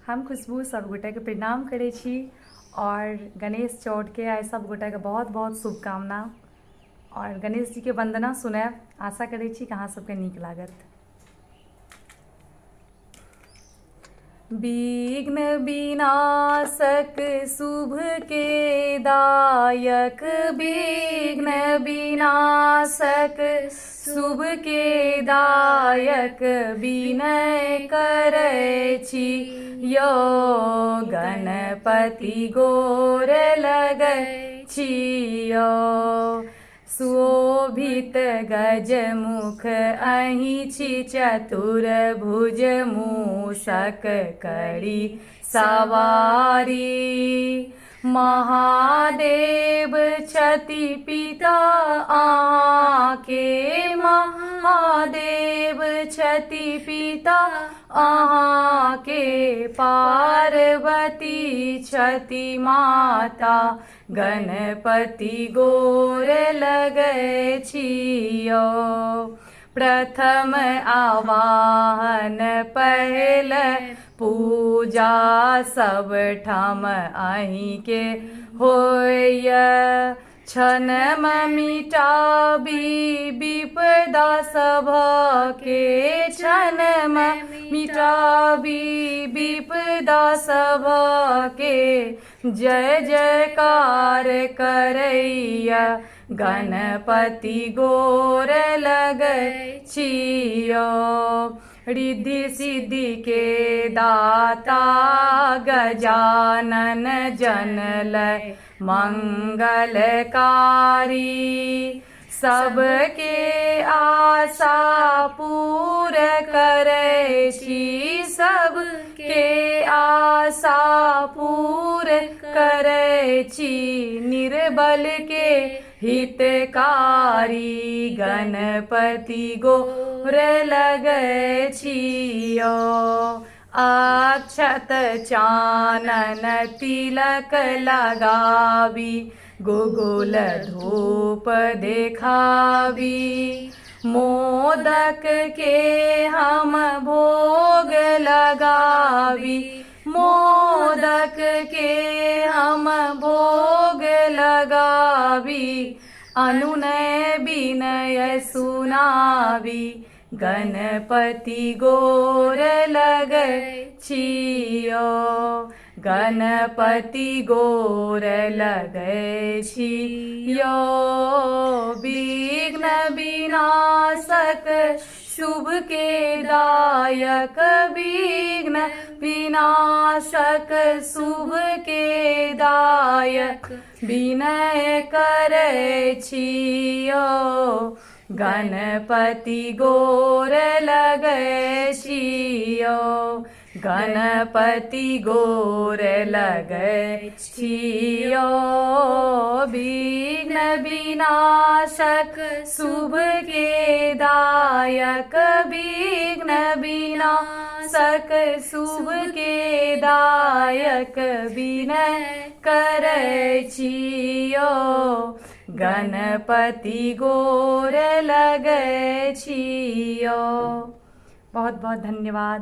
हम खुशबू सब गोटे के प्रणाम करै छी और गणेश चौथ के आइ सब गोटे के बहुत बहुत शुभकामना और गणेश जी के वंदना सुनाब। आशा करै छी कि अहाँ सबके नीक लागत। विघ्न विनाशक शुभ के दायक, विघ्न विनाशक शुभ के दायक, विनय करै छी यो गणपति गोर लगै छी यो। शोभित गजमुख अहि छी चतुर्भुज, मूषक करी सवारी। महादेव छथि पिता अहाँके, महादेव छथि पिता अहाँके, पार्वती छथि माता, गणपति गोर लगै छी यो। प्रथम आवाहन पहिल पूजा, सब ठाम अहिंके होय। क्षणम मिटाबी विपदा सभके, क्षणम मिटाबी विपदा सभके, जय जयकार करैया गणपति गोर लगै छी यो। रिद्धि सिद्धि के दाता गजानन, जन लय मंगलकारी। सबके आशा पूर करै छी, सबके आशा पूर करै छी। निर्बल के हितकारी, गणपति गोर लगै छी यो। अक्षत चानन तिलक लगाबी, गुगुल धूप देखाबी। मोदक के हम भोग लगाबी, मोदक के हम भोग लगाबी। अनुनय विनय सुनाबी, गणपति गोर लगै छी यो। गणपति गोर लगै छी यो। विघ्न विनाशक शुभ के दायक, विघ्न विनाशक शुभ के दायक, विनय करै छी यो गणपति गोर लगै छी यो। गणपति गोर लगै छी यो। विघ्न विनाशक शुभ के दायक, विघ्न विनाशक शुभ के दायक, विनय करै छी यो गणपति गोर लगै छी यो। बहुत बहुत धन्यवाद।